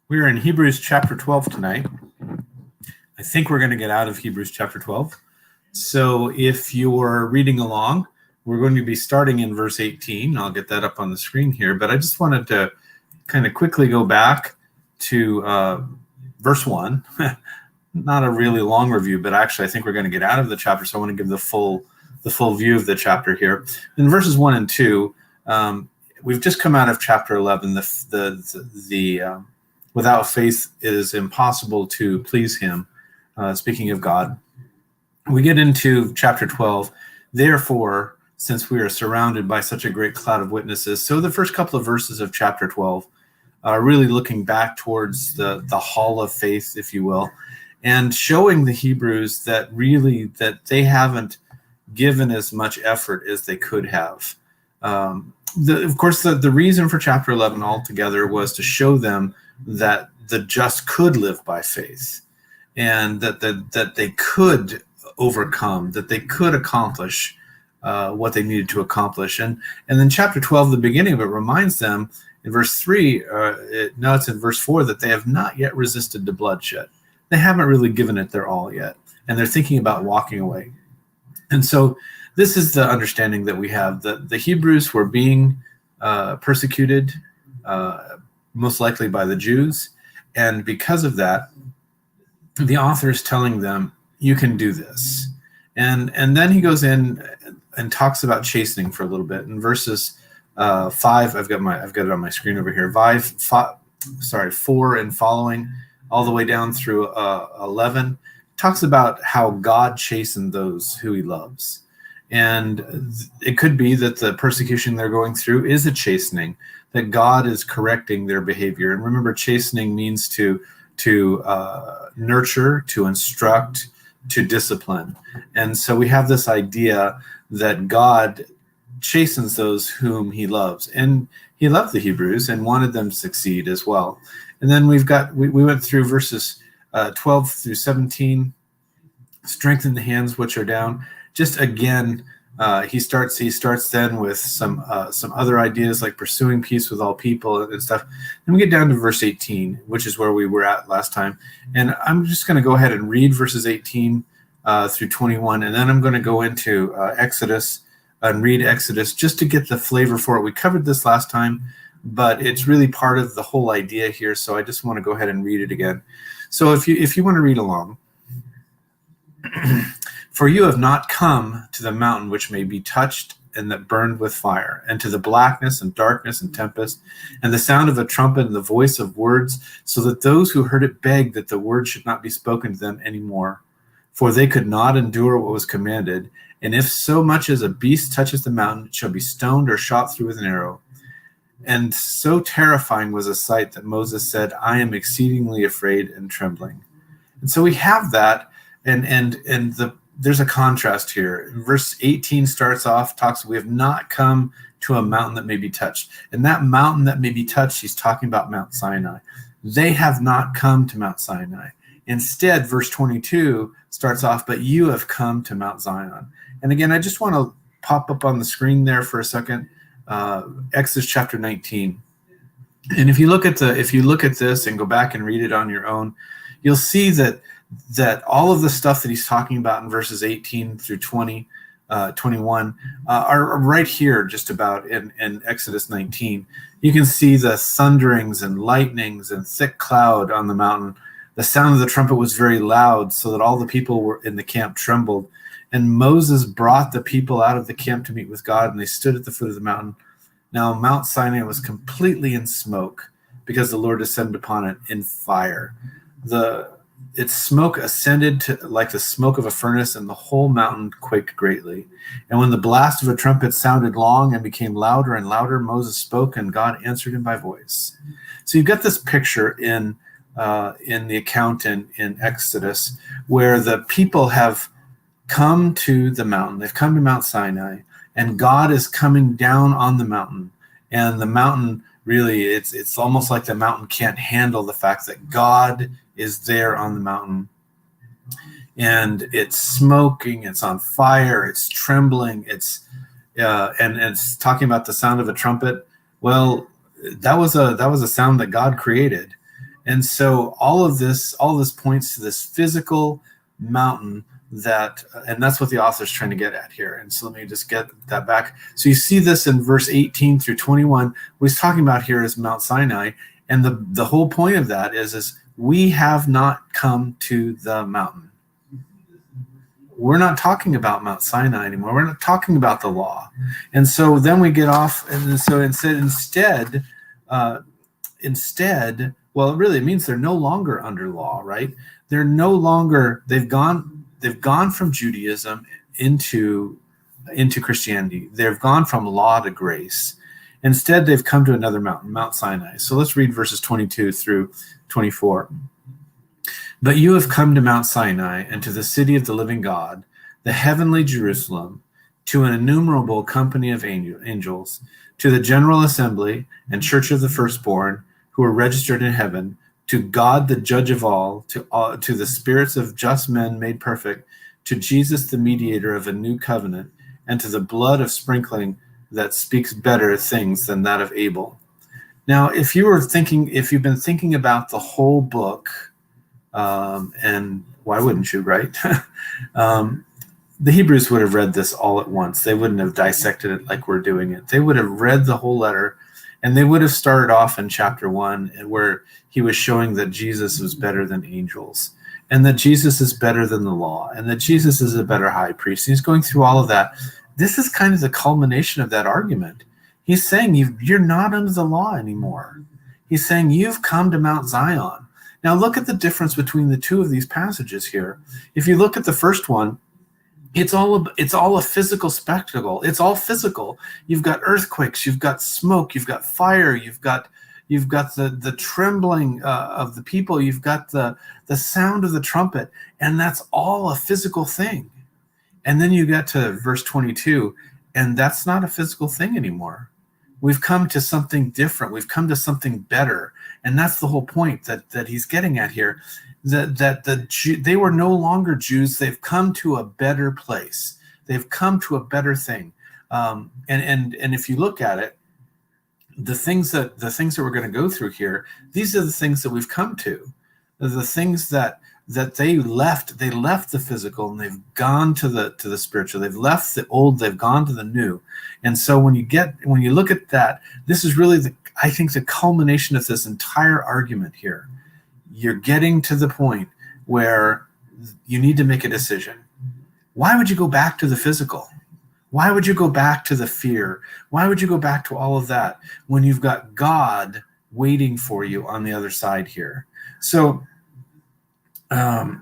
We're in Hebrews chapter 12 tonight. I think we're going to get out of Hebrews chapter 12. So if you're reading along, we're going to be starting in verse 18. I'll get that up on the screen here, but I just wanted to kind of quickly go back to verse 1. Not a really long review, but actually I think we're going to get out of the chapter, so I want to give the full view of the chapter here. In verses 1 and 2, we've just come out of chapter 11, the without faith it is impossible to please him, speaking of God. We get into chapter 12. Therefore, since we are surrounded by such a great cloud of witnesses, so the first couple of verses of chapter 12 are really looking back towards the hall of faith, if you will, and showing the Hebrews that really that they haven't given as much effort as they could have. Of course, the reason for chapter 11 altogether was to show them that the just could live by faith, and that they could overcome, that they could accomplish what they needed to accomplish. And then chapter 12, the beginning of it, reminds them in verse 3, it's in verse 4, that they have not yet resisted to bloodshed. They haven't really given it their all yet, and they're thinking about walking away. And so this is the understanding that we have, that the Hebrews were being persecuted, most likely by the Jews. And because of that, the author is telling them, you can do this. And then he goes in and talks about chastening for a little bit. In verses 5, I've got it on my screen over here, 4 and following, all the way down through 11, talks about how God chastened those who he loves. And it could be that the persecution they're going through is a chastening, that God is correcting their behavior. And remember, chastening means to nurture, to instruct, to discipline. And so we have this idea that God chastens those whom he loves. And he loved the Hebrews and wanted them to succeed as well. And then we went through verses 12 through 17, strengthen the hands which are down. Just again, he starts then with some other ideas like pursuing peace with all people and stuff. Then we get down to verse 18, which is where we were at last time. And I'm just going to go ahead and read verses 18 through 21, and then I'm going to go into Exodus and read Exodus just to get the flavor for it. We covered this last time, but it's really part of the whole idea here, so I just want to go ahead and read it again. So if you want to read along. For you have not come to the mountain which may be touched and that burned with fire, and to the blackness and darkness and tempest, and the sound of a trumpet and the voice of words, so that those who heard it begged that the word should not be spoken to them any more. For they could not endure what was commanded, and if so much as a beast touches the mountain, it shall be stoned or shot through with an arrow. And so terrifying was the sight that Moses said, I am exceedingly afraid and trembling. And so we have that, there's a contrast here. Verse 18 starts off, we have not come to a mountain that may be touched. And that mountain that may be touched, he's talking about Mount Sinai. They have not come to Mount Sinai. Instead, verse 22 starts off, but you have come to Mount Zion. And again, I just want to pop up on the screen there for a second, Exodus chapter 19. And if you look at this and go back and read it on your own, you'll see that all of the stuff that he's talking about in verses 18 through 21 are right here just about in Exodus 19. You can see the thunderings and lightnings and thick cloud on the mountain. The sound of the trumpet was very loud, so that all the people were in the camp trembled. And Moses brought the people out of the camp to meet with God, and they stood at the foot of the mountain. Now Mount Sinai was completely in smoke, because the Lord descended upon it in fire. Its smoke ascended to like the smoke of a furnace, and the whole mountain quaked greatly. And when the blast of a trumpet sounded long and became louder and louder, Moses spoke, and God answered him by voice. So you've got this picture in the account in Exodus, where the people have come to the mountain. They've come to Mount Sinai, and God is coming down on the mountain. And the mountain really, it's almost like the mountain can't handle the fact that God is there on the mountain. And it's smoking, it's on fire, it's trembling, and it's talking about the sound of a trumpet. Well, that was a sound that God created. And so all of this points to this physical mountain and that's what the author's trying to get at here. And so let me just get that back. So you see this in verse 18 through 21. What he's talking about here is Mount Sinai. And the whole point of that is we have not come to the mountain. We're not talking about Mount Sinai anymore. We're not talking about the law. And so then we get off. And so instead, well, it really means they're no longer under law, right? They're no longer, they've gone from Judaism into Christianity. They've gone from law to grace. Instead, they've come to another mountain, Mount Sinai. So let's read verses 22 through 24. But you have come to Mount Sinai and to the city of the living God, the heavenly Jerusalem, to an innumerable company of angels, to the general assembly and church of the firstborn who are registered in heaven, to God the judge of all, to the spirits of just men made perfect, to Jesus the mediator of a new covenant, and to the blood of sprinkling that speaks better things than that of Abel. Now, if you've been thinking about the whole book, and why wouldn't you, right? The Hebrews would have read this all at once. They wouldn't have dissected it like we're doing it. They would have read the whole letter, and they would have started off in chapter 1 where he was showing that Jesus was better than angels, and that Jesus is better than the law, and that Jesus is a better high priest. And he's going through all of that. This is kind of the culmination of that argument. He's saying you're not under the law anymore. He's saying you've come to Mount Zion. Now look at the difference between the two of these passages here. If you look at the first one, it's all a physical spectacle. It's all physical. You've got earthquakes, you've got smoke, you've got fire, you've got the trembling of the people, you've got the sound of the trumpet, and that's all a physical thing. And then you get to verse 22, and that's not a physical thing anymore. We've come to something different. We've come to something better. And that's the whole point that he's getting at here, they were no longer Jews. They've come to a better place. They've come to a better thing. And if you look at it, the things that we're going to go through here, these are the things that we've come to. The things that they left the physical, and they've gone to the spiritual. They've left the old, they've gone to the new. And so when you look at that, this is really I think the culmination of this entire argument here. You're getting to the point where you need to make a decision. Why would you go back to the physical? Why would you go back to the fear? Why would you go back to all of that when you've got God waiting for you on the other side here? So it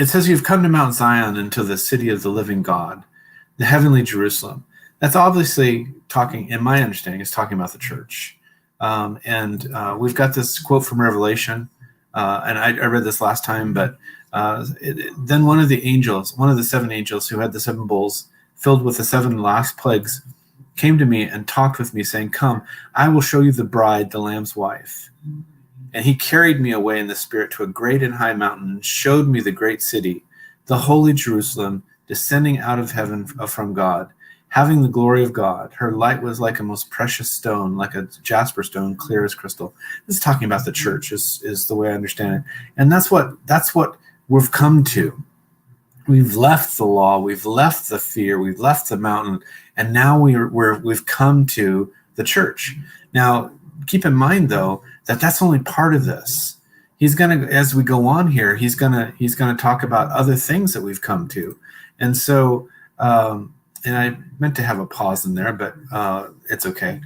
says you've come to Mount Zion and to the city of the living God, the heavenly Jerusalem. That's obviously talking, in my understanding, is talking about the church. We've got this quote from Revelation, and I read this last time, but then one of the 7 angels who had the 7 bowls filled with the 7 last plagues came to me and talked with me, saying, "Come, I will show you the bride, the Lamb's wife." And he carried me away in the spirit to a great and high mountain and showed me the great city, the holy Jerusalem, descending out of heaven from God, having the glory of God. Her light was like a most precious stone, like a jasper stone, clear as crystal. This is talking about the church, is the way I understand it. And that's what we've come to. We've left the law, we've left the fear, we've left the mountain, and now we've come to the church. Now, keep in mind though that that's only part of this. He's gonna, as we go on here, he's gonna talk about other things that we've come to, and so. And I meant to have a pause in there, but it's okay.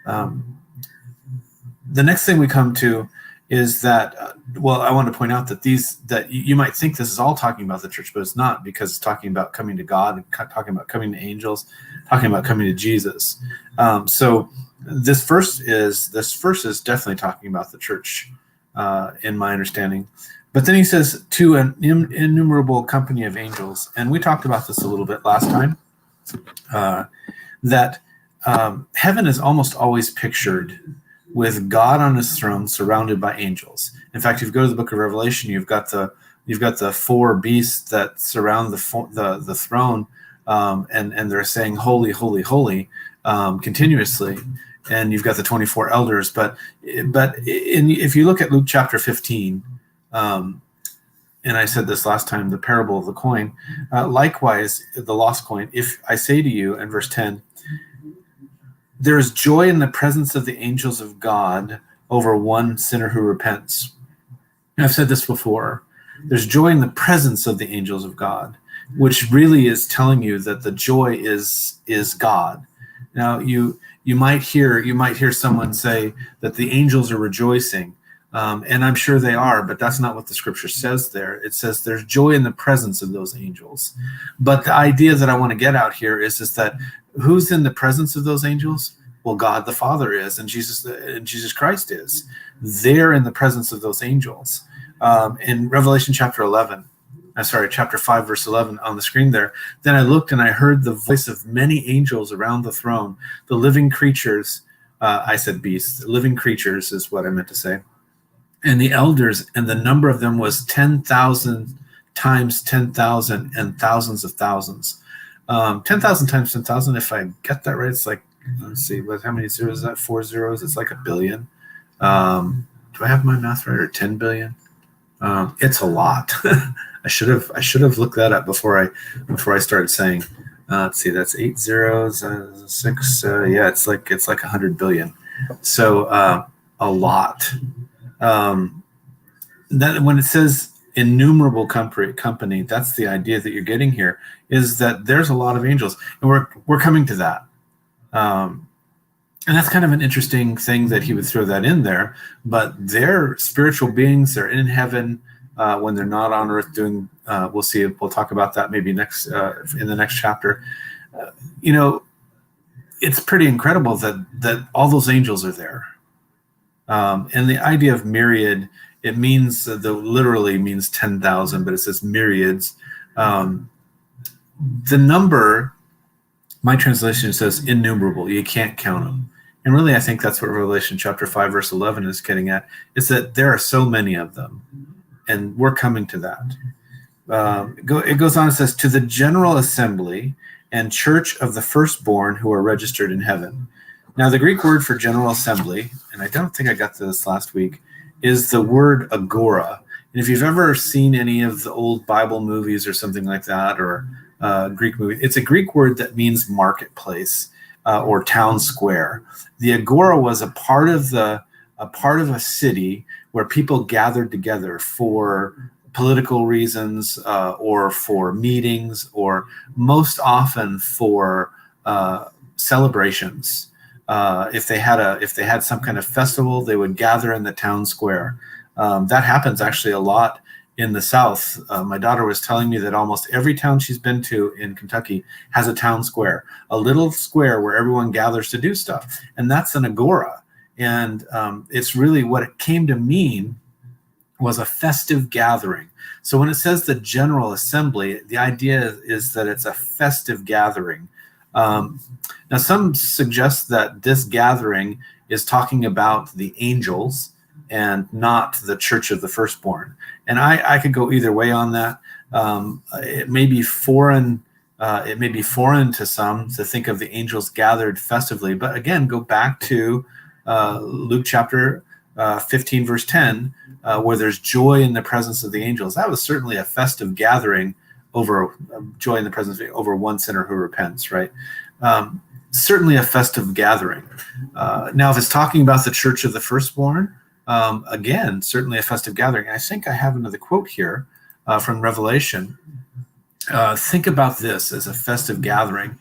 The next thing we come to is that, I want to point out that you might think this is all talking about the church, but it's not, because it's talking about coming to God, talking about coming to angels, talking about coming to Jesus. So this verse is definitely talking about the church, in my understanding. But then he says, to an innumerable company of angels, and we talked about this a little bit last time. That heaven is almost always pictured with God on his throne surrounded by angels. In fact, if you go to the book of Revelation, you've got the 4 beasts that surround the throne, and they're saying holy, holy, holy, continuously. and you've got the 24 elders. But if you look at Luke chapter 15, and I said this last time, the parable of the coin, likewise, the lost coin, if I say to you, in verse 10, there is joy in the presence of the angels of God over one sinner who repents. And I've said this before. There's joy in the presence of the angels of God, which really is telling you that the joy is God. Now, you might hear someone say that the angels are rejoicing. And I'm sure they are, but that's not what the scripture says there. It says there's joy in the presence of those angels. But the idea that I want to get out here is that who's in the presence of those angels? Well, God the Father is, and Jesus Christ is. They're in the presence of those angels. In Revelation chapter 5, verse 11 on the screen there, then I looked and I heard the voice of many angels around the throne, the living creatures. I said beasts. Living creatures is what I meant to say. And the elders, and the number of them was 10,000 times 10,000 and thousands of thousands. 10,000 times 10,000, if I get that right, it's like, let's see, how many zeros is that? 4 zeros, it's like a billion. Do I have my math right, or 10 billion? It's a lot. I should have looked that up before I started saying. Let's see, that's 8 zeros, 6. Yeah, it's like 100 billion. So a lot. That when it says innumerable company, that's the idea that you're getting here, is that there's a lot of angels, and we're coming to that. And that's kind of an interesting thing that he would throw that in there. But they're spiritual beings. They're in heaven when they're not on earth doing. We'll see. We'll talk about that maybe next in the next chapter. It's pretty incredible that all those angels are there. And the idea of myriad, it means literally means 10,000, but it says myriads. The number, my translation says innumerable. You can't count them. And really, I think that's what Revelation chapter 5, verse 11 is getting at, is that there are so many of them, and we're coming to that. It goes on, it says, to the general assembly and church of the firstborn who are registered in heaven. Now, the Greek word for general assembly, and I don't think I got to this last week, is the word agora. And if you've ever seen any of the old Bible movies or something like that, or Greek movie, it's a Greek word that means marketplace or town square. The agora was a part of a city where people gathered together for political reasons or for meetings, or most often for celebrations. If they had some kind of festival, they would gather in the town square. That happens actually a lot in the South. My daughter was telling me that almost every town she's been to in Kentucky has a town square, a little square where everyone gathers to do stuff. And that's an agora. And it's really what it came to mean was a festive gathering. So when it says the General Assembly, the idea is that it's a festive gathering. Now, some suggest that this gathering is talking about the angels and not the church of the firstborn. And I could go either way on that. It may be foreign. It may be foreign to some to think of the angels gathered festively. But again, go back to Luke chapter 15, verse 10, where there's joy in the presence of the angels. That was certainly a festive gathering over joy in the presence of over one sinner who repents, right? Certainly a festive gathering. Now, if it's talking about the church of the firstborn, again, certainly a festive gathering. I think I have another quote here from Revelation. Think about this as a festive gathering.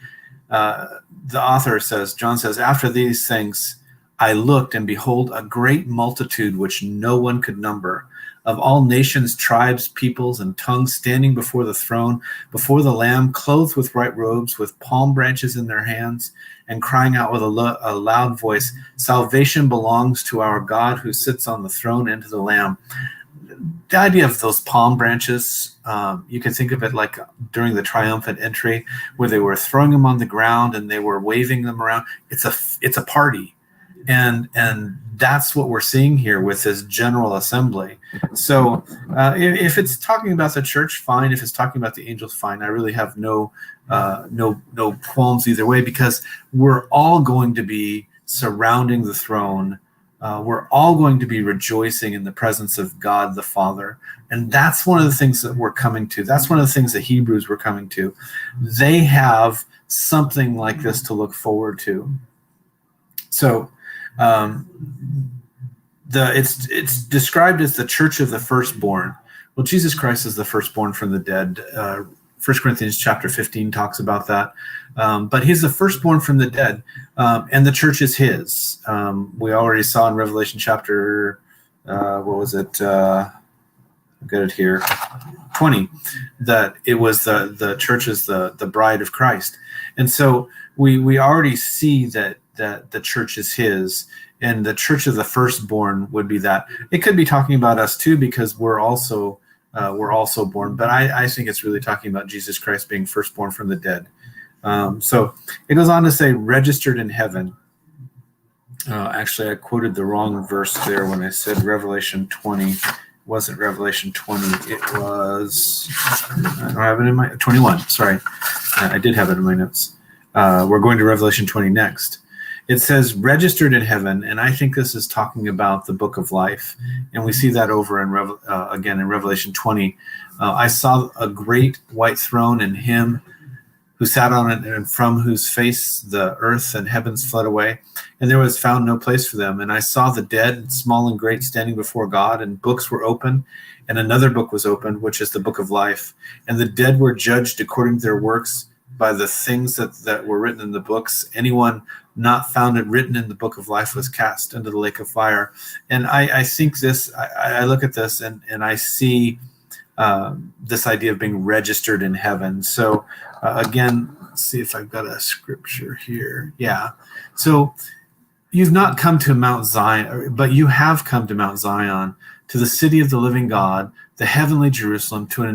The author says, John says, after these things, I looked, and behold, a great multitude which no one could number, of all nations, tribes, peoples, and tongues, standing before the throne, before the Lamb, clothed with white robes, with palm branches in their hands, and crying out with a loud voice, salvation belongs to our God who sits on the throne and to the Lamb. The idea of those palm branches, you can think of it like during the triumphant entry, where they were throwing them on the ground and they were waving them around. It's a party. And that's what we're seeing here with this general assembly. So if it's talking about the church, fine. If it's talking about the angels, fine. I really have no qualms either way, because we're all going to be surrounding the throne. We're all going to be rejoicing in the presence of God the Father. And that's one of the things that we're coming to. That's one of the things the Hebrews were coming to. They have something like this to look forward to. So it's described as the church of the firstborn. Well, Jesus Christ is the firstborn from the dead. 1 Corinthians chapter 15 talks about that. But he's the firstborn from the dead, and the church is his. We already saw in Revelation chapter, what was it? I've got it here, 20, that it was the church is the bride of Christ. And so we already see that the church is his, and the church of the firstborn would be that. It could be talking about us too, because we're also born, but I think it's really talking about Jesus Christ being firstborn from the dead. So it goes on to say registered in heaven. Actually, I quoted the wrong verse there when I said Revelation 20. It wasn't Revelation 20. It was, I don't have it in my, 21. Sorry. I did have it in my notes. We're going to Revelation 20 next. It says registered in heaven, and I think this is talking about the book of life. And we see that over in again in Revelation 20. I saw a great white throne, and him who sat on it, and from whose face the earth and heavens fled away, and there was found no place for them. And I saw the dead, small and great, standing before God, and books were open, and another book was opened, which is the book of life. And the dead were judged according to their works by the things that were written in the books. Anyone not found it written in the book of life was cast into the lake of fire. And I think this, I look at this and I see this idea of being registered in heaven. So again, let's see if I've got a scripture here. Yeah. So you've not come to Mount Zion, but you have come to Mount Zion, to the city of the living God, the heavenly Jerusalem, to an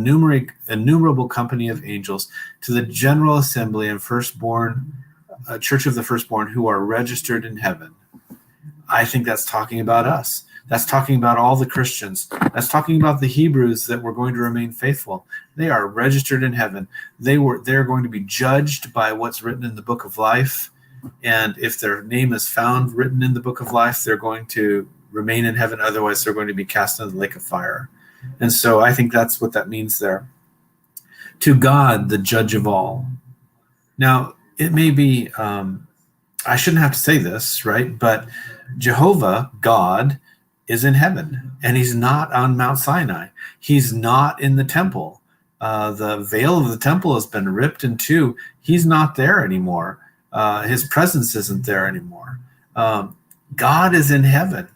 innumerable company of angels, to the general assembly and firstborn, church of the firstborn who are registered in heaven. I think that's talking about us. That's talking about all the Christians. That's talking about the Hebrews that were going to remain faithful. They are registered in heaven. They're going to be judged by what's written in the book of life. And if their name is found written in the book of life, they're going to remain in heaven. Otherwise, they're going to be cast into the lake of fire. And so I think that's what that means there. To God, the judge of all. Now, it may be, I shouldn't have to say this, right? But Jehovah, God, is in heaven, and he's not on Mount Sinai. He's not in the temple. The veil of the temple has been ripped in two. He's not there anymore. His presence isn't there anymore. God is in heaven,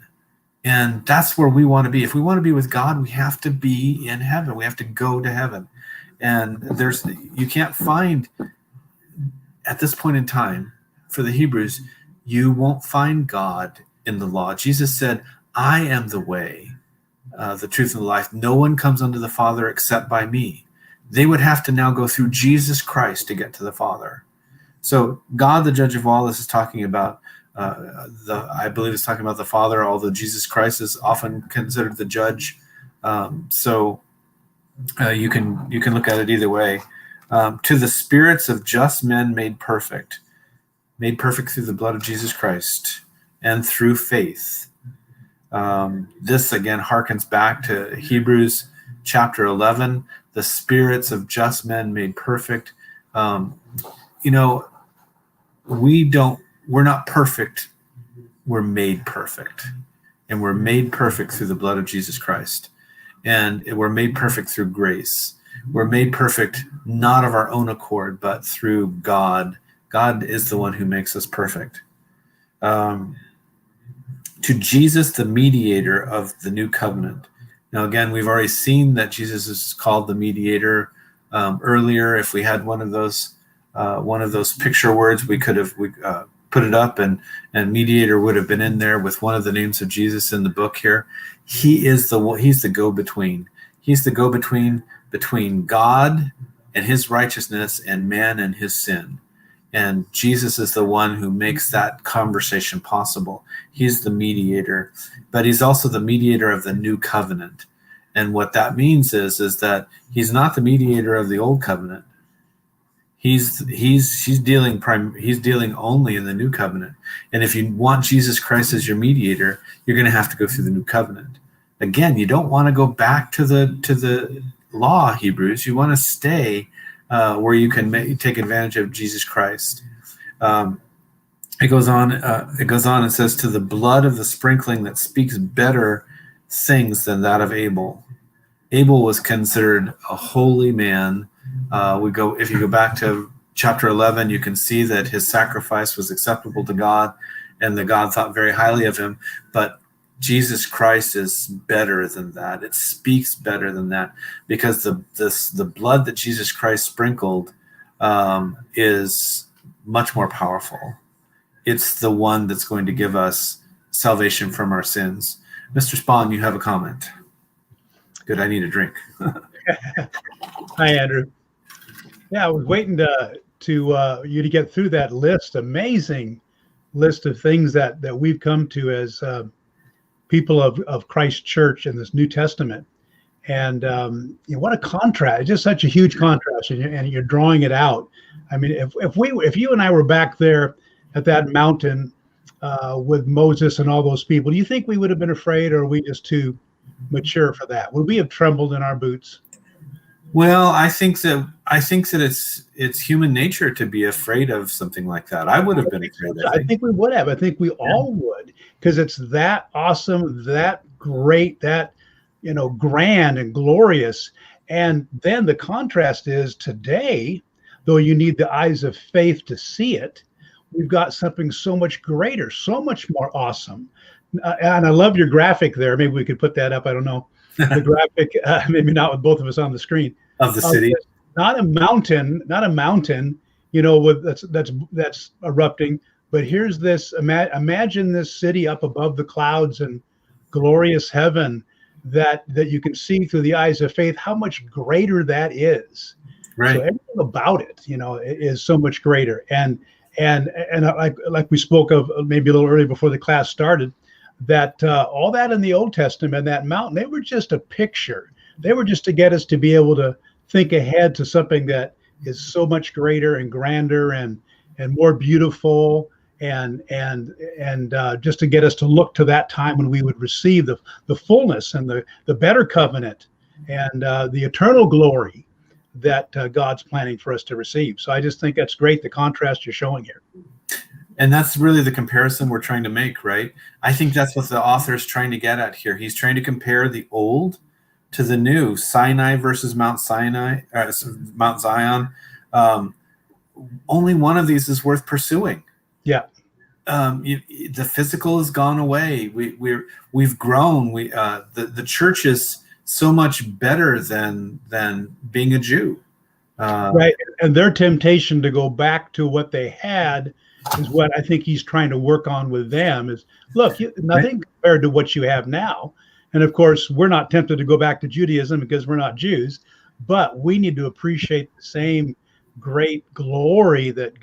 and that's where we want to be. If we want to be with God, we have to be in heaven. We have to go to heaven. And you can't find, at this point in time, for the Hebrews, you won't find God in the law. Jesus said, I am the way, the truth, and the life. No one comes unto the Father except by me. They would have to now go through Jesus Christ to get to the Father. So God, the judge of all, this is talking about, I believe it's talking about the Father, although Jesus Christ is often considered the judge. So you can look at it either way. To the spirits of just men made perfect through the blood of Jesus Christ and through faith. This again harkens back to Hebrews chapter 11, the spirits of just men made perfect. We're not perfect. We're made perfect, and we're made perfect through the blood of Jesus Christ. And we're made perfect through grace. We're made perfect not of our own accord, but through God. God is the one who makes us perfect. To Jesus, the mediator of the new covenant. Now, again, we've already seen that Jesus is called the mediator. Earlier, if we had one of those picture words, we could have put it up, and mediator would have been in there with one of the names of Jesus in the book here. He's the go-between. He's the go-between between God and his righteousness and man and his sin. And Jesus is the one who makes that conversation possible. He's the mediator, but he's also the mediator of the new covenant. And what that means is that he's not the mediator of the old covenant. He's dealing only in the new covenant. And if you want Jesus Christ as your mediator, you're going to have to go through the new covenant. Again, you don't want to go back to the law, Hebrews. You want to stay where you can take advantage of Jesus Christ. It goes on. It goes on and says, "To the blood of the sprinkling that speaks better things than that of Abel." Abel was considered a holy man. If you go back to chapter 11, you can see that his sacrifice was acceptable to God, and that God thought very highly of him. But Jesus Christ is better than that. It speaks better than that, because the blood that Jesus Christ sprinkled is much more powerful. It's the one that's going to give us salvation from our sins. Mr. Spahn, you have a comment. Good, I need a drink. Hi, Andrew. Yeah, I was waiting to you to get through that list, amazing list of things that we've come to as people of Christ Church in this New Testament. And what a contrast! Just such a huge contrast, and you're drawing it out. I mean, if you and I were back there at that mountain with Moses and all those people, do you think we would have been afraid, or are we just too mature for that? Would we have trembled in our boots? Well, I think that it's human nature to be afraid of something like that. I would have been afraid. I think we would have. I think we all would, because it's that awesome, that great, that grand and glorious. And then the contrast is today, though you need the eyes of faith to see it, we've got something so much greater, so much more awesome. And I love your graphic there. Maybe we could put that up. I don't know. The graphic, maybe not with both of us on the screen. Of the city. Not a mountain, with that's erupting. But here's this, imagine this city up above the clouds and glorious heaven that you can see through the eyes of faith, how much greater that is. Right. So everything about it, is so much greater. And like we spoke of maybe a little earlier before the class started, that all that in the Old Testament, that mountain, they were just a picture. They were just to get us to be able to think ahead to something that is so much greater and grander and more beautiful, and just to get us to look to that time when we would receive the fullness and the better covenant and the eternal glory that God's planning for us to receive. So I just think that's great, the contrast you're showing here. And that's really the comparison we're trying to make, right? I think that's what the author is trying to get at here. He's trying to compare the old to the new, Sinai versus Mount Zion. Only one of these is worth pursuing. Yeah. The physical has gone away. We've grown. The church is so much better than being a Jew. Right. And their temptation to go back to what they had is what I think he's trying to work on with them is, look, nothing compared to what you have now. And of course, we're not tempted to go back to Judaism because we're not Jews, but we need to appreciate the same great glory that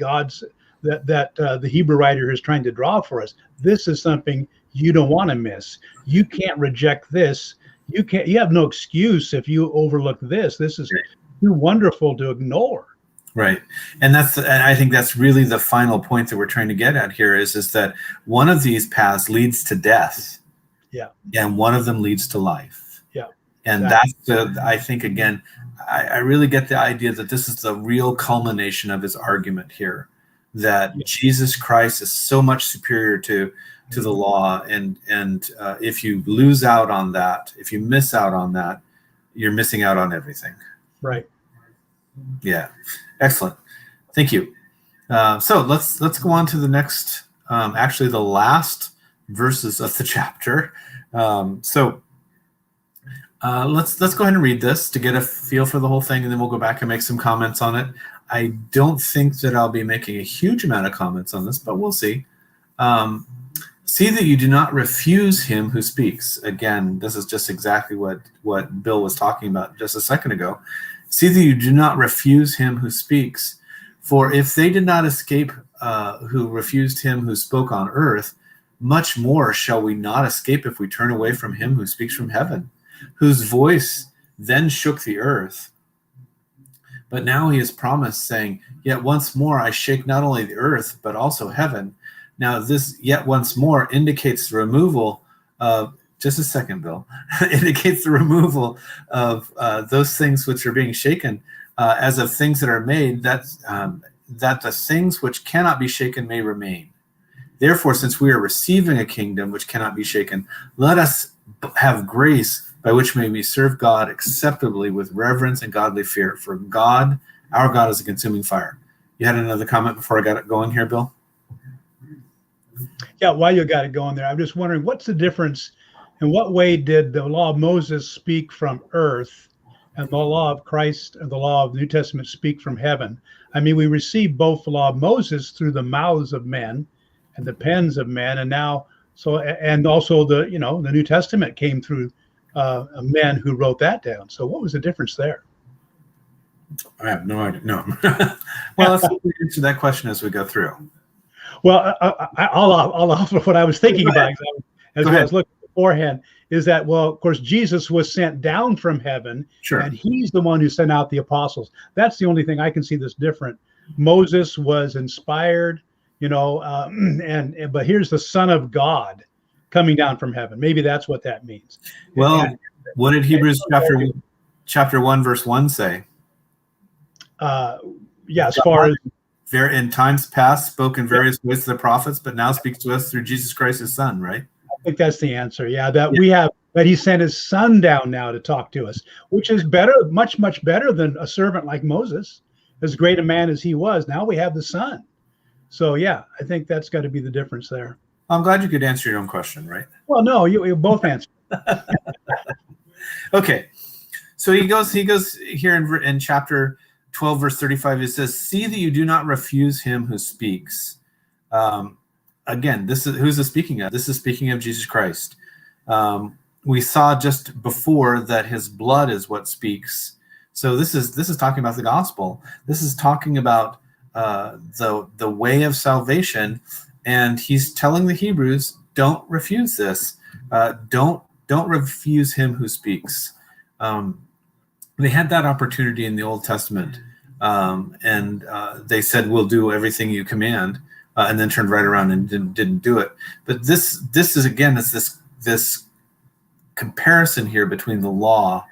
the Hebrew writer is trying to draw for us. This is something you don't want to miss. You can't reject this. You have no excuse if you overlook this. This is too wonderful to ignore. Right. And I think that's really the final point that we're trying to get at here is that one of these paths leads to death. Yeah. And one of them leads to life. Yeah. And exactly. I think, again, I really get the idea that this is the real culmination of his argument here, that Jesus Christ is so much superior to the law. And if you lose out on that, if you miss out on that, you're missing out on everything. Right. Yeah. Excellent. Thank you. So let's go on to the next, actually the last verses of the chapter. Let's go ahead and read this to get a feel for the whole thing, and then we'll go back and make some comments on it. I don't think that I'll be making a huge amount of comments on this, but we'll see. See that you do not refuse him who speaks. Again, this is just exactly what Bill was talking about just a second ago. See that you do not refuse him who speaks. For if they did not escape who refused him who spoke on earth, much more shall we not escape if we turn away from him who speaks from heaven, whose voice then shook the earth. But now he has promised, saying, yet once more I shake not only the earth, but also heaven. Now this yet once more indicates the removal of, just a second, Bill, indicates the removal of those things which are being shaken, as of things that are made, that the things which cannot be shaken may remain. Therefore, since we are receiving a kingdom which cannot be shaken, let us have grace by which may we serve God acceptably with reverence and godly fear. For God, our God, is a consuming fire. You had another comment before I got it going here, Bill? Yeah, while you got it going there, I'm just wondering, what's the difference? In what way did the law of Moses speak from earth, and the law of Christ and the law of the New Testament speak from heaven? I mean, we receive both the law of Moses through the mouths of men and the pens of men, and now and also the New Testament came through men who wrote that down. So what was the difference there? I have no idea. No. Well, let's answer that question as we go through. Well, I'll offer what I was thinking about as I was looking beforehand, is that, well, of course, Jesus was sent down from heaven, sure, and he's the one who sent out the apostles. That's the only thing I can see that's different. Moses was inspired, but here's the Son of God coming down from heaven. Maybe that's what that means. Well, what did Hebrews chapter 1 verse 1 say? As far as in times past spoke in various ways to the prophets, but now speaks to us through Jesus Christ, his Son, right? I think that's the answer. Yeah, we have that he sent his Son down now to talk to us, which is better, much, much better than a servant like Moses, as great a man as he was. Now we have the Son. So yeah, I think that's got to be the difference there. I'm glad you could answer your own question, right? Well, no, you both answered. Okay, so he goes here in chapter 12 verse 35. It says, see that you do not refuse him who speaks. Again, this is who's this speaking of? This is speaking of Jesus Christ. We saw just before that his blood is what speaks. So this is talking about the gospel. This is talking about the way of salvation, and he's telling the Hebrews, don't refuse this. Don't refuse him who speaks. They had that opportunity in the Old Testament, and they said, we'll do everything you command, and then turned right around and didn't do it. But this is, again, it's this comparison here between the law,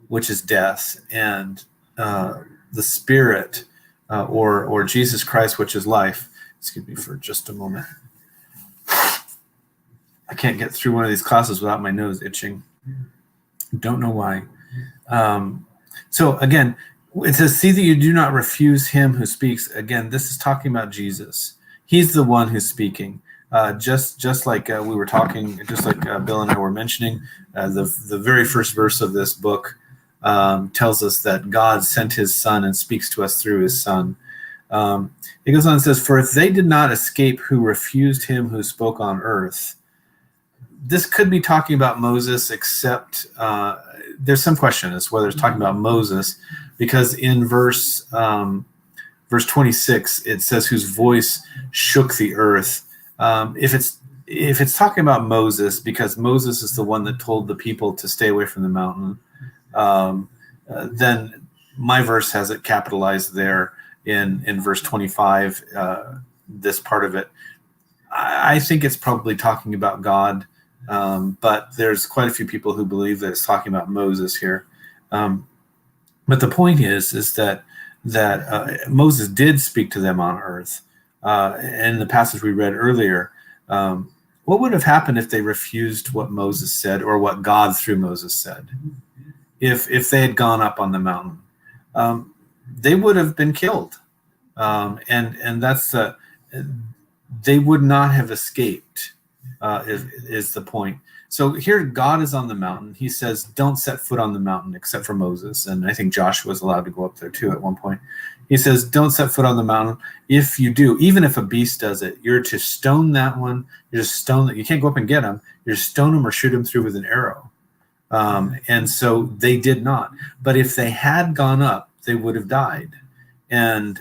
which is death, and the Spirit, or Jesus Christ, which is life. Excuse me for just a moment. I can't get through one of these classes without my nose itching. Don't know why. So again, it says, see that you do not refuse him who speaks. Again, this is talking about Jesus. He's the one who's speaking. Just like we were talking, just like Bill and I were mentioning, the very first verse of this book tells us that God sent his Son and speaks to us through his Son. It goes on and says, for if they did not escape who refused him who spoke on earth. This could be talking about Moses, except there's some question as to whether it's talking about Moses, because in verse 26 it says whose voice shook the earth. If it's talking about Moses, because Moses is the one that told the people to stay away from the mountain, then my verse has it capitalized there in verse 25, this part of it. I think it's probably talking about God. But there's quite a few people who believe that it's talking about Moses here. But the point is that Moses did speak to them on earth. In the passage we read earlier, what would have happened if they refused what Moses said, or what God through Moses said? If they had gone up on the mountain, they would have been killed, and that's they would not have escaped. Is the point. So here God is on the mountain. He says, don't set foot on the mountain except for Moses. And I think Joshua was allowed to go up there too at one point. He says, don't set foot on the mountain. If you do, even if a beast does it, you're to stone that one. You're to stone that. You can't go up and get him. You're to stone him or shoot him through with an arrow. And so they did not. But if they had gone up, they would have died. And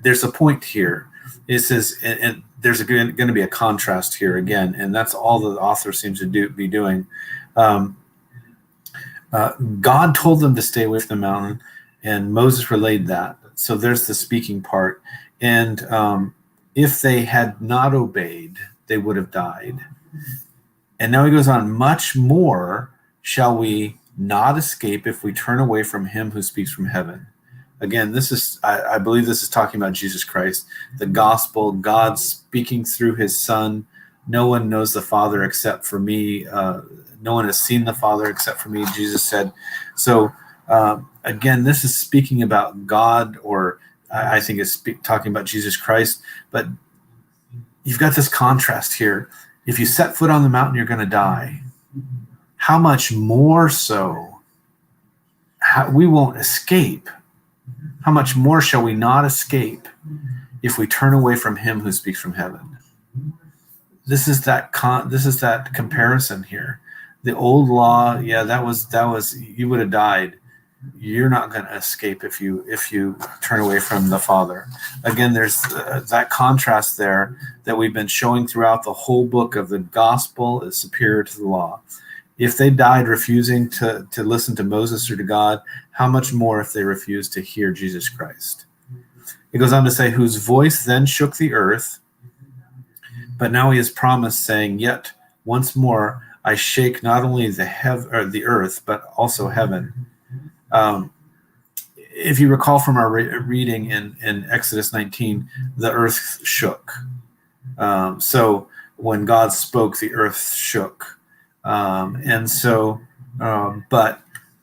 there's a point here. It says, and there's going to be a contrast here again, and that's all the author seems to be doing. God told them to stay away from the mountain, And Moses relayed that. So there's the speaking part. And if they had not obeyed, they would have died. And now he goes on, much more shall we not escape if we turn away from him who speaks from heaven. Again, this is, I believe this is talking about Jesus Christ, the gospel, God speaking through his son. No one knows the Father except for me. No one has seen the Father except for me, Jesus said. So again, this is speaking about God, or I think it's talking about Jesus Christ. But you've got this contrast here. If you set foot on the mountain, you're going to die. How much more so? We won't escape. How much more shall we not escape if we turn away from him who speaks from heaven? This is that comparison here. The old law, yeah, that was you would have died. You're not going to escape if you turn away from the Father. Again, there's that contrast there that we've been showing throughout the whole book of the gospel is superior to the law. If they died refusing to listen to Moses or to God, how much more if they refuse to hear Jesus Christ? It goes on to say, whose voice then shook the earth, but now he has promised, saying, yet once more I shake not only the earth, but also heaven. If you recall from our reading in Exodus 19, the earth shook. So when God spoke, the earth shook. But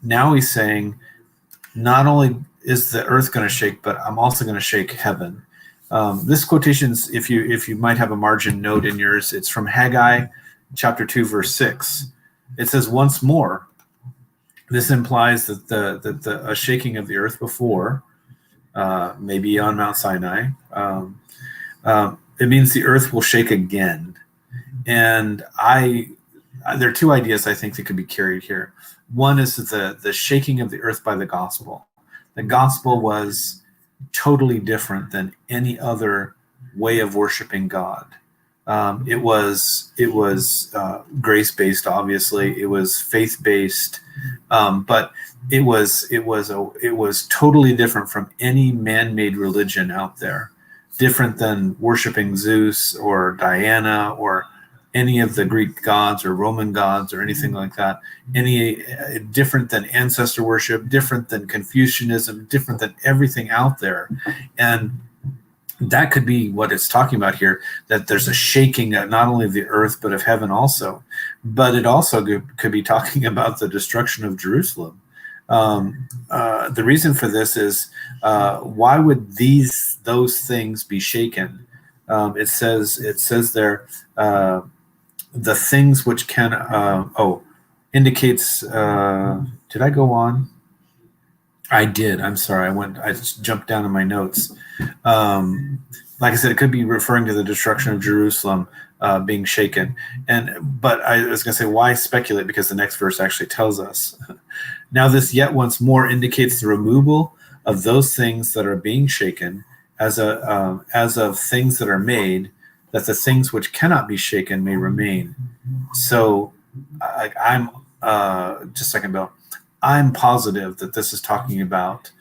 now he's saying, not only is the earth going to shake, but I'm also going to shake heaven. This quotation's, if you might have a margin note in yours, it's from Haggai chapter 2, verse 6. It says, once more. This implies that a shaking of the earth before, maybe on Mount Sinai, it means the earth will shake again. And there are two ideas I think that could be carried here. One is the shaking of the earth by the gospel. The gospel was totally different than any other way of worshiping God. It was grace-based, obviously. It was faith-based, but it was totally different from any man-made religion out there. Different than worshiping Zeus or Diana or any of the Greek gods or Roman gods or anything like that. Different than ancestor worship, different than Confucianism, different than everything out there. And that could be what it's talking about here, that there's a shaking not only of the earth, but of heaven also. But it also could be talking about the destruction of Jerusalem. The reason for this is, why would those things be shaken? It says there, the things which can, indicates, did I go on? I did. I'm sorry. I just jumped down in my notes. Like I said, it could be referring to the destruction of Jerusalem being shaken. But I was going to say, why speculate? Because the next verse actually tells us. Now this yet once more indicates the removal of those things that are being shaken as of things that are made, that the things which cannot be shaken may remain. So I'm just a second, Bill. I'm positive that this is talking about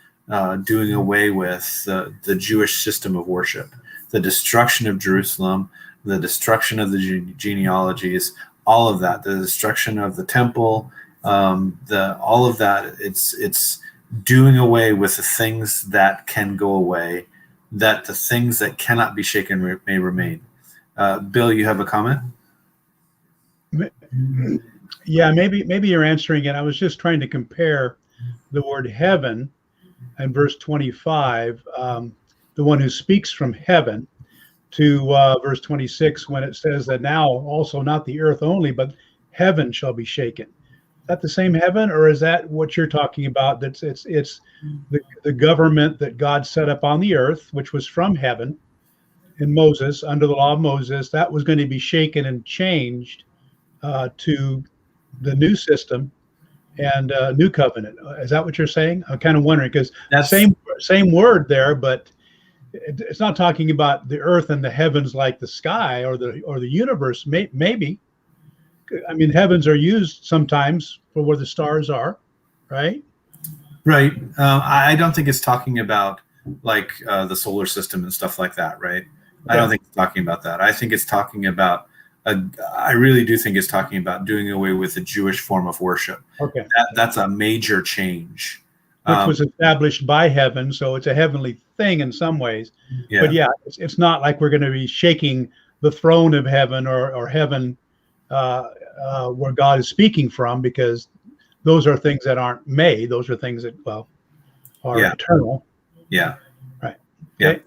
doing away with the Jewish system of worship, the destruction of Jerusalem, the destruction of the genealogies, all of that, the destruction of the temple, all of that. It's doing away with the things that can go away, that the things that cannot be shaken may remain. Bill, you have a comment? Yeah, maybe you're answering it. I was just trying to compare the word heaven in verse 25, the one who speaks from heaven, to verse 26 when it says that now also not the earth only, but heaven shall be shaken. Is that the same heaven, or is that what you're talking about? That's it's the government that God set up on the earth, which was from heaven in Moses, under the law of Moses, that was going to be shaken and changed to the new system and new covenant. Is that what you're saying? I'm kind of wondering, because same word there, but it's not talking about the earth and the heavens like the sky or the universe. Maybe. I mean, heavens are used sometimes for where the stars are, right? Right. I don't think it's talking about like the solar system and stuff like that, right? I don't think it's talking about that. I think it's talking about, I really do think it's talking about doing away with the Jewish form of worship. Okay. That's a major change. Which was established by heaven, so it's a heavenly thing in some ways. Yeah. But yeah, it's not like we're going to be shaking the throne of heaven or heaven where God is speaking from, because those are things that aren't made. Those are things that, well, are eternal. Yeah. Right. Yeah. Okay.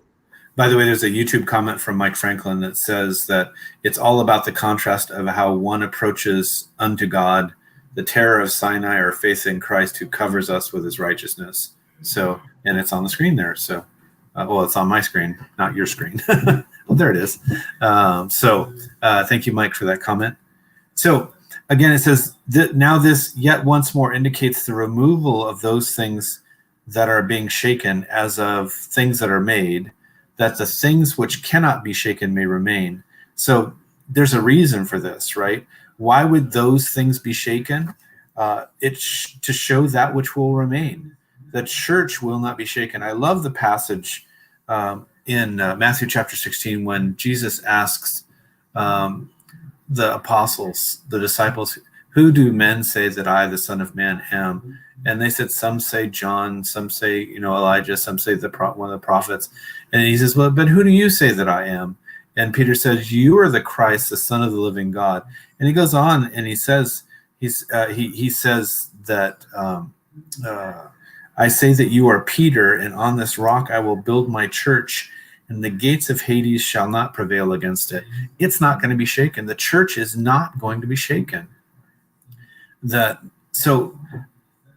By the way, there's a YouTube comment from Mike Franklin that says that it's all about the contrast of how one approaches unto God, the terror of Sinai, or faith in Christ who covers us with his righteousness. So, and it's on the screen there. So, well, it's on my screen, not your screen. Well, there it is. Thank you, Mike, for that comment. So, again, it says that now this yet once more indicates the removal of those things that are being shaken as of things that are made, that the things which cannot be shaken may remain. So there's a reason for this, right? Why would those things be shaken? It's to show that which will remain. The church will not be shaken. I love the passage in Matthew chapter 16 when Jesus asks the apostles, the disciples, who do men say that I, the Son of Man, am? And they said, some say John, some say, Elijah, some say one of the prophets. And he says, well, but who do you say that I am? And Peter says, you are the Christ, the Son of the living God. And he goes on and he says, he says that I say that you are Peter, and on this rock I will build my church, and the gates of Hades shall not prevail against it. It's not going to be shaken. The church is not going to be shaken. So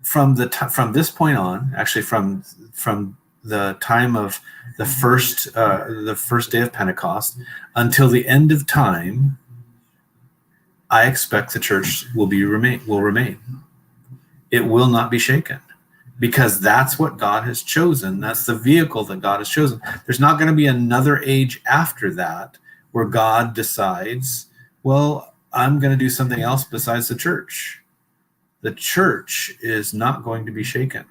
from this point on, actually from the time of the first day of Pentecost until the end of time, I expect the church will remain. It will not be shaken, because that's what God has chosen. That's the vehicle that God has chosen. There's not going to be another age after that where God decides, well, I'm going to do something else besides the church. The church is not going to be shaken.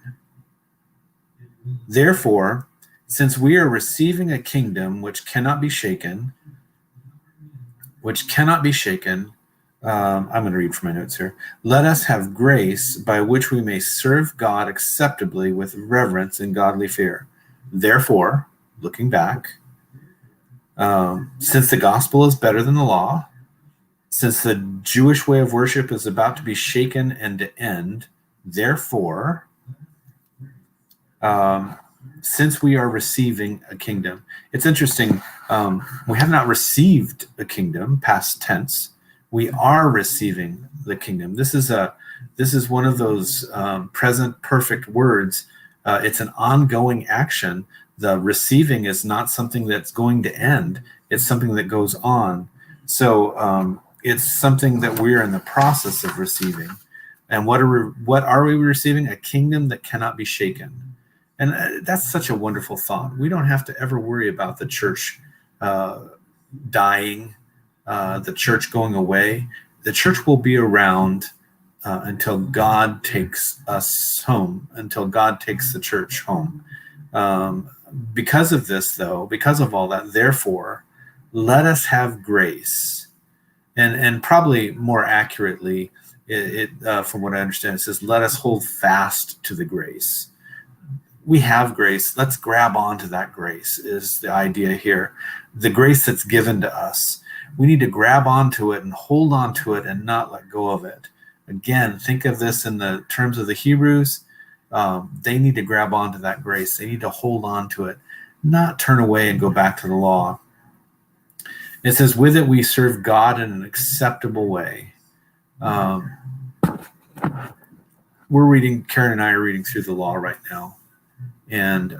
Therefore, since we are receiving a kingdom which cannot be shaken, I'm going to read from my notes here. Let us have grace by which we may serve God acceptably with reverence and godly fear. Therefore, looking back, since the gospel is better than the law, since the Jewish way of worship is about to be shaken and to end, therefore, since we are receiving a kingdom. It's interesting. We have not received a kingdom, past tense. We are receiving the kingdom. This is one of those present perfect words. It's an ongoing action. The receiving is not something that's going to end. It's something that goes on. So it's something that we're in the process of receiving. And what are we receiving? A kingdom that cannot be shaken. And that's such a wonderful thought. We don't have to ever worry about the church dying, the church going away. The church will be around until God takes us home, until God takes the church home. Because of this, though, because of all that, therefore, let us have grace. And probably more accurately, from what I understand, it says, let us hold fast to the grace. We have grace. Let's grab onto that grace is the idea here. The grace that's given to us. We need to grab onto it and hold onto it and not let go of it. Again, think of this in the terms of the Hebrews. They need to grab onto that grace. They need to hold on to it, not turn away and go back to the law. It says, with it we serve God in an acceptable way. Karen and I are reading through the law right now. And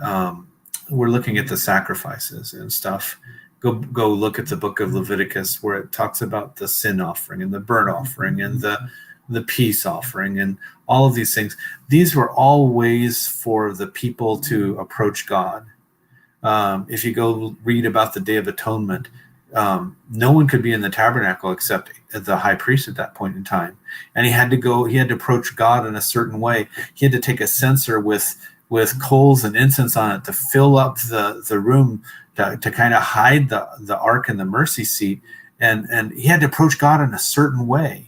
we're looking at the sacrifices and stuff. Go look at the book of Leviticus, where it talks about the sin offering and the burnt offering and the peace offering and all of these things. These were all ways for the people to approach God. If you go read about the Day of Atonement, no one could be in the tabernacle except the high priest at that point in time. And he had to approach God in a certain way. He had to take a censer with coals and incense on it to fill up the room to kind of hide the ark and the mercy seat. And he had to approach God in a certain way.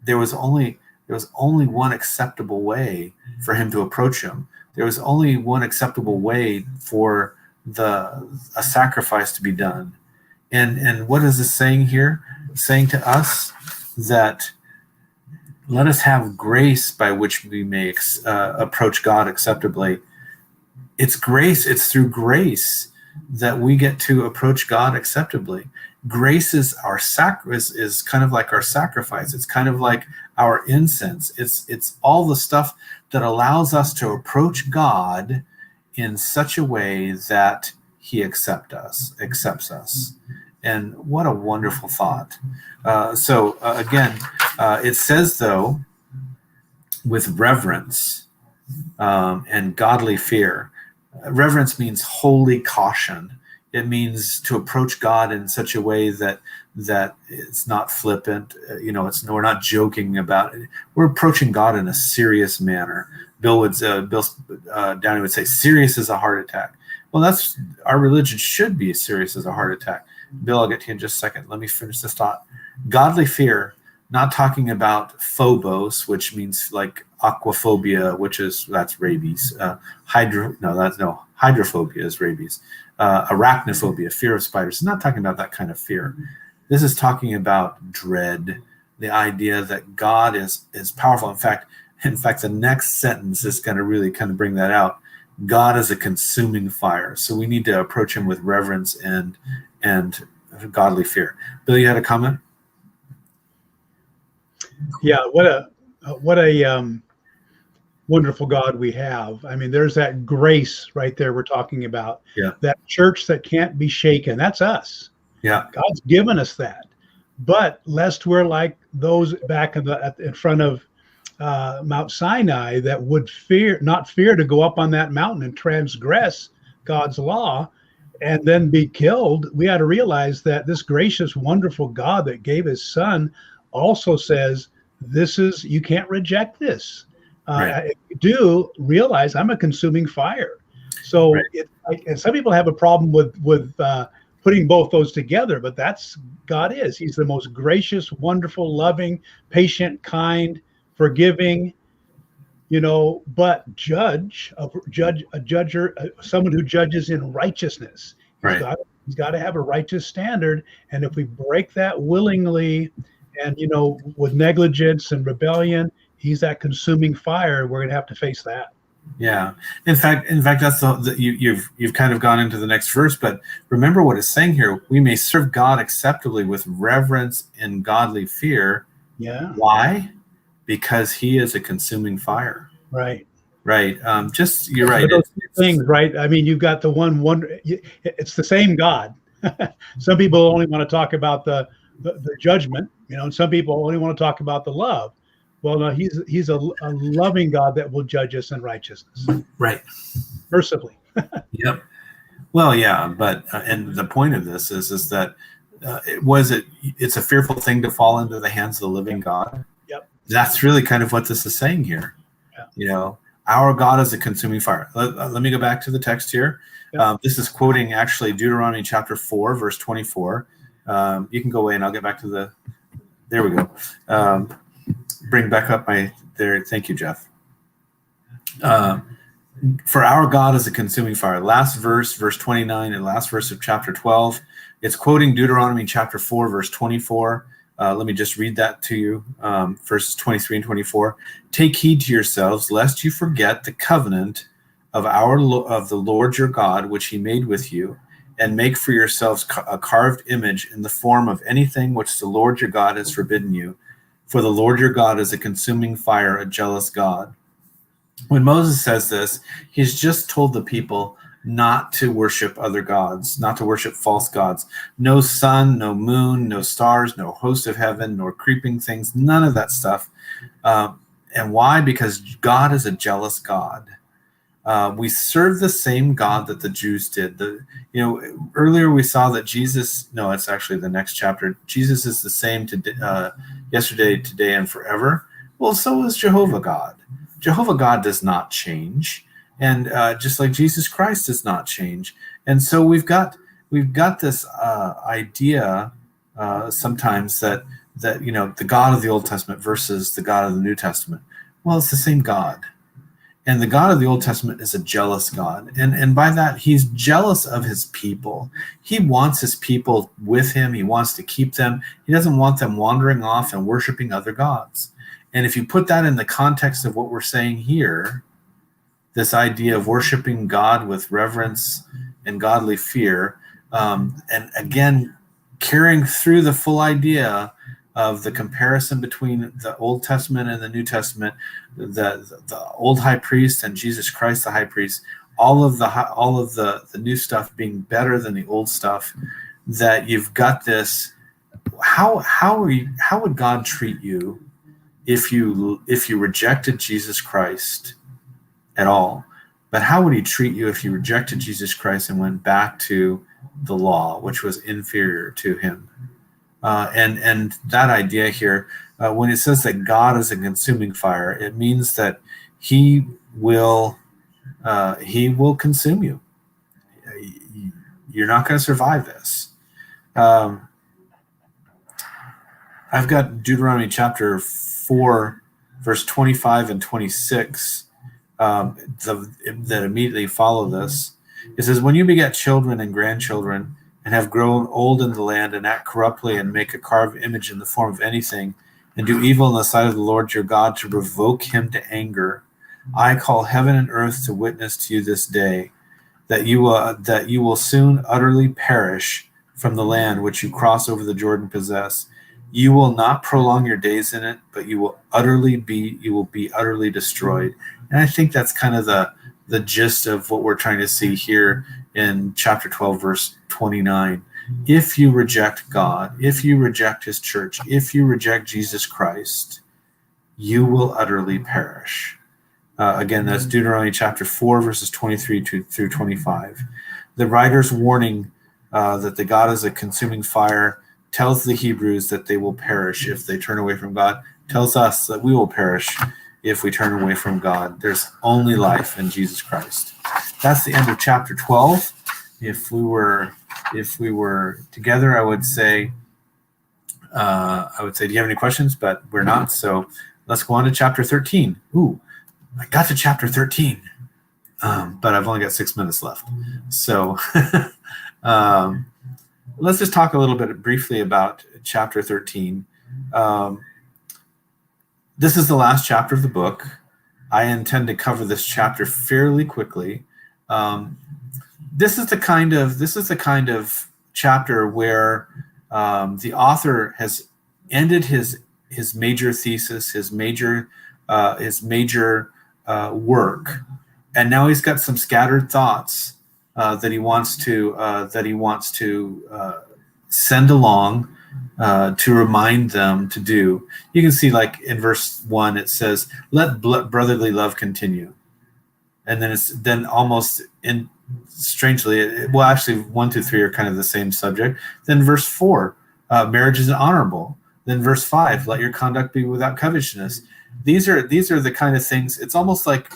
There was only one acceptable way for him to approach him. There was only one acceptable way for a sacrifice to be done. And what is this saying here? Saying to us that let us have grace by which we may approach God acceptably. It's grace. It's through grace that we get to approach God acceptably. Grace is is kind of like our sacrifice. It's kind of like our incense. It's all the stuff that allows us to approach God in such a way that he accepts us. And what a wonderful thought. Again, it says, though, with reverence and godly fear. Reverence means holy caution. It means to approach God in such a way that it's not flippant. We're not joking about it. We're approaching God in a serious manner. Bill Downey would say, serious as a heart attack. Well, that's our religion should be as serious as a heart attack. Bill, I'll get to you in just a second. Let me finish this thought. Godly fear, not talking about phobos, which means like aquaphobia, that's rabies. Hydrophobia is rabies. Arachnophobia, fear of spiders. It's not talking about that kind of fear. This is talking about dread, the idea that God is powerful. In fact, the next sentence is going to really kind of bring that out. God is a consuming fire. So we need to approach him with reverence and godly fear. Bill, you had a comment? Yeah, what a wonderful God we have. I mean, there's that grace right there we're talking about. Yeah. That church that can't be shaken. That's us. Yeah. God's given us that. But lest we're like those back in front of Mount Sinai that would not fear to go up on that mountain and transgress God's law and then be killed. We ought to realize that this gracious, wonderful God that gave his son also says, you can't reject this. Right. If you do, realize I'm a consuming fire. So right. And some people have a problem with putting both those together, but that's God is. He's the most gracious, wonderful, loving, patient, kind, forgiving, but someone who judges in righteousness. He's got to have a righteous standard. And if we break that willingly and, with negligence and rebellion, he's that consuming fire. We're going to have to face that. Yeah. In fact, that's you've kind of gone into the next verse, but remember what it's saying here. We may serve God acceptably with reverence and godly fear. Yeah. Why? Because he is a consuming fire. Right. Right. You're right. Those things, right? I mean, you've got the it's the same God. Some people only want to talk about the judgment, and some people only want to talk about the love. Well, no, he's a loving God that will judge us in righteousness. Right. Mercifully. Yep. Well, yeah, but and the point of this is that it's a fearful thing to fall into the hands of the living God. Yep. That's really kind of what this is saying here. Yeah. Our God is a consuming fire. Let me go back to the text here. Yep. This is quoting actually Deuteronomy chapter 4, verse 24. You can go away and I'll get back to there we go. Bring back up there. Thank you, Jeff. For our God is a consuming fire. Last verse 29, and last verse of chapter 12. It's quoting Deuteronomy chapter 4, verse 24. Let me just read that to you. Verses 23 and 24. Take heed to yourselves, lest you forget the covenant of the Lord your God, which he made with you, and make for yourselves a carved image in the form of anything which the Lord your God has forbidden you. For the Lord your God is a consuming fire, a jealous God. When Moses says this, he's just told the people not to worship other gods, not to worship false gods. No sun, no moon, no stars, no host of heaven, nor creeping things, none of that stuff. And why? Because God is a jealous God. We serve the same God that the Jews did. Earlier we saw that Jesus. No, it's actually the next chapter. Jesus is the same yesterday, today, and forever. Well, so is Jehovah God. Jehovah God does not change, and just like Jesus Christ does not change. And so we've got this idea sometimes that the God of the Old Testament versus the God of the New Testament. Well, it's the same God. And the God of the Old Testament is a jealous God. And by that, he's jealous of his people. He wants his people with him. He wants to keep them. He doesn't want them wandering off and worshiping other gods. And if you put that in the context of what we're saying here, this idea of worshiping God with reverence and godly fear, and again, carrying through the full idea of the comparison between the Old Testament and the New Testament, the old high priest and Jesus Christ the high priest, all of the new stuff being better than the old stuff, that you've got this. How would God treat you if you rejected Jesus Christ at all? But how would he treat you if you rejected Jesus Christ and went back to the law, which was inferior to him? And that idea here, when it says that God is a consuming fire, it means that he will consume you. You're not going to survive this. I've got Deuteronomy chapter 4, verse 25 and 26 that immediately follow this. It says, when you beget children and grandchildren, and have grown old in the land, and act corruptly, and make a carved image in the form of anything, and do evil in the sight of the Lord your God to provoke him to anger, I call heaven and earth to witness to you this day, that you will soon utterly perish from the land which you cross over the Jordan possess. You will not prolong your days in it, but you will be utterly destroyed. And I think that's kind of the gist of what we're trying to see here in chapter 12, verse 29. If you reject God, if you reject his church, if you reject Jesus Christ, you will utterly perish. Again, that's Deuteronomy chapter 4, verses 23 through 25. The writer's warning that the God is a consuming fire tells the Hebrews that they will perish if they turn away from God, tells us that we will perish if we turn away from God. There's only life in Jesus Christ. That's the end of chapter 12. If we were together, I would say, do you have any questions? But we're not. So let's go on to chapter 13. Ooh, I got to chapter 13, but I've only got 6 minutes left. So let's just talk a little bit briefly about chapter 13. This is the last chapter of the book. I intend to cover this chapter fairly quickly. This is the kind of chapter where the author has ended his major thesis, his major work, and now he's got some scattered thoughts that he wants to send along to remind them to do. You can see, like in verse 1, it says, "Let brotherly love continue," and then almost in strangely, actually 1, 2, 3 are kind of the same subject. Then verse 4, marriage is honorable. Then verse 5, let your conduct be without covetousness. These are the kind of things. It's almost like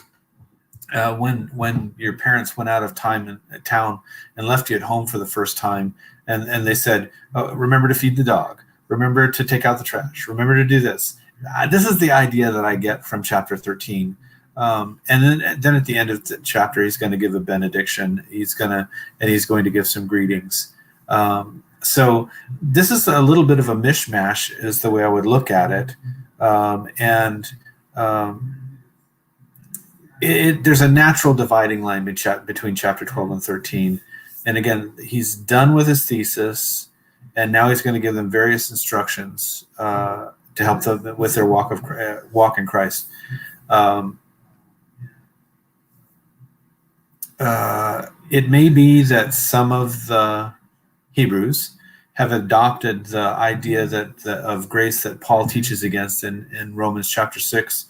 when your parents went out of town and left you at home for the first time, and they said, remember to feed the dog, remember to take out the trash, remember to do this. This is the idea that I get from chapter 13. And then at the end of the chapter, he's going to give a benediction. He's going to give some greetings. So this is a little bit of a mishmash, is the way I would look at it. There's a natural dividing line between chapter 12 and 13. And again, he's done with his thesis, and now he's going to give them various instructions to help them with their walk in Christ. It may be that some of the Hebrews have adopted the idea of grace that Paul teaches against in Romans chapter 6,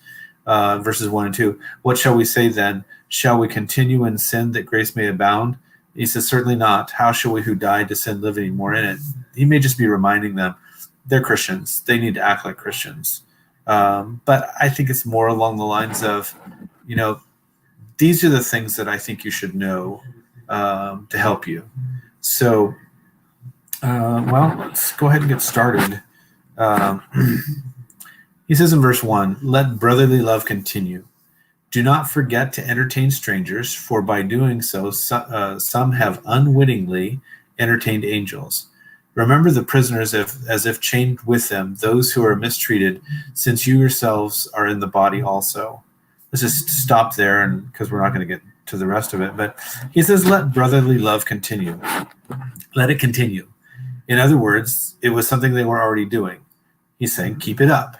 verses 1 and 2. What shall we say then? Shall we continue in sin that grace may abound? He says, certainly not. How shall we who died to sin live any more in it? He may just be reminding them they're Christians. They need to act like Christians. But I think it's more along the lines of, these are the things that I think you should know to help you. So, let's go ahead and get started. He says in verse 1, let brotherly love continue. Do not forget to entertain strangers, for by doing so, some have unwittingly entertained angels. Remember the prisoners as if chained with them, those who are mistreated, since you yourselves are in the body also. Let's just stop there, and because we're not going to get to the rest of it. But he says, let brotherly love continue. Let it continue. In other words, it was something they were already doing. He's saying, keep it up.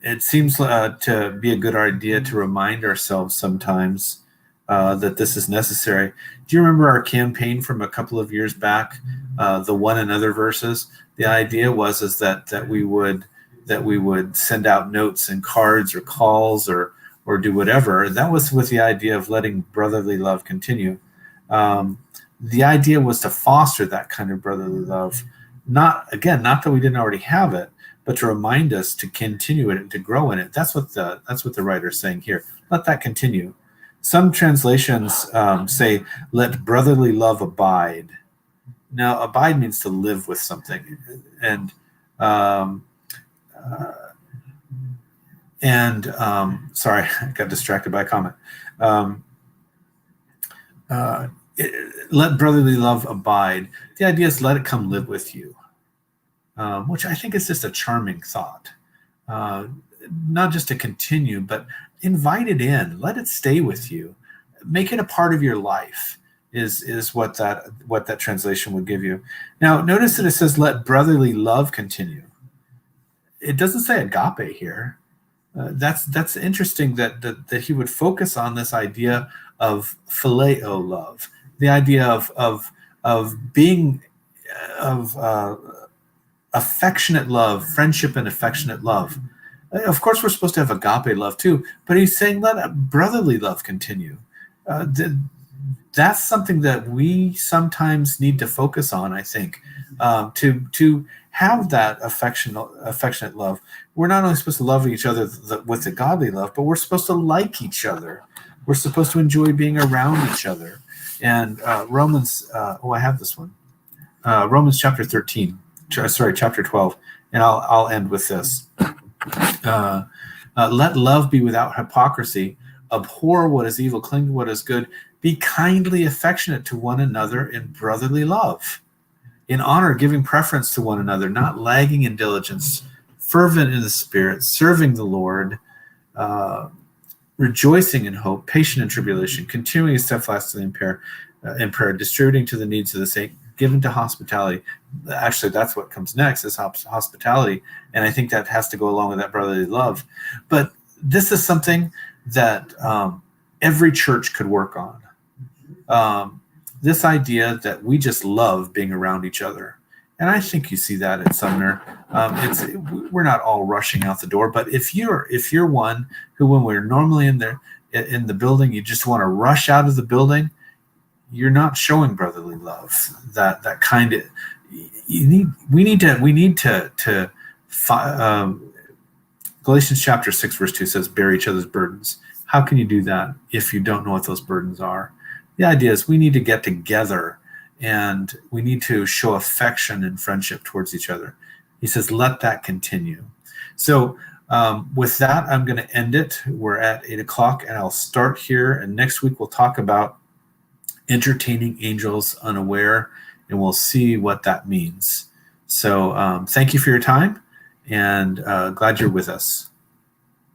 It seems to be a good idea to remind ourselves sometimes that this is necessary. Do you remember our campaign from a couple of years back, the one another verses? The idea was that we would send out notes and cards or calls or do whatever. That was with the idea of letting brotherly love continue. The idea was to foster that kind of brotherly love. Not that we didn't already have it, but to remind us to continue it and to grow in it. That's what the writer is saying here. Let that continue. Some translations say, let brotherly love abide. Now, abide means to live with something. And sorry, I got distracted by a comment. Let brotherly love abide. The idea is let it come live with you. Which I think is just a charming thought. Not just to continue, but invite it in. Let it stay with you. Make it a part of your life is what that translation would give you. Now, notice that it says, let brotherly love continue. It doesn't say agape here. That's interesting that he would focus on this idea of phileo love, the idea of being affectionate love, friendship and affectionate love. Of course, we're supposed to have agape love too, but he's saying let brotherly love continue. That's something that we sometimes need to focus on, I think, to have that affectionate love. We're not only supposed to love each other with the godly love, but we're supposed to like each other. We're supposed to enjoy being around each other. And Romans, I have this one. Romans chapter 12, and I'll end with this. Let love be without hypocrisy. Abhor what is evil, cling to what is good. Be kindly affectionate to one another in brotherly love. In honor, giving preference to one another, not lagging in diligence, fervent in the spirit, serving the Lord, rejoicing in hope, patient in tribulation, continuing steadfastly in prayer, distributing to the needs of the saint, given to hospitality. Actually, that's what comes next is hospitality. And I think that has to go along with that brotherly love. But this is something that every church could work on. This idea that we just love being around each other. And I think you see that at Sumner. We're not all rushing out the door, but if you're one who, when we're normally in the building, you just want to rush out of the building, you're not showing brotherly love. That kind of we need to Galatians chapter 6 verse 2 says, bear each other's burdens. How can you do that if you don't know what those burdens are? The idea is we need to get together and we need to show affection and friendship towards each other. He says, let that continue. So with that, I'm going to end it. We're at 8:00 and I'll start here. And next week we'll talk about entertaining angels unaware, and we'll see what that means. So thank you for your time, and glad you're with us.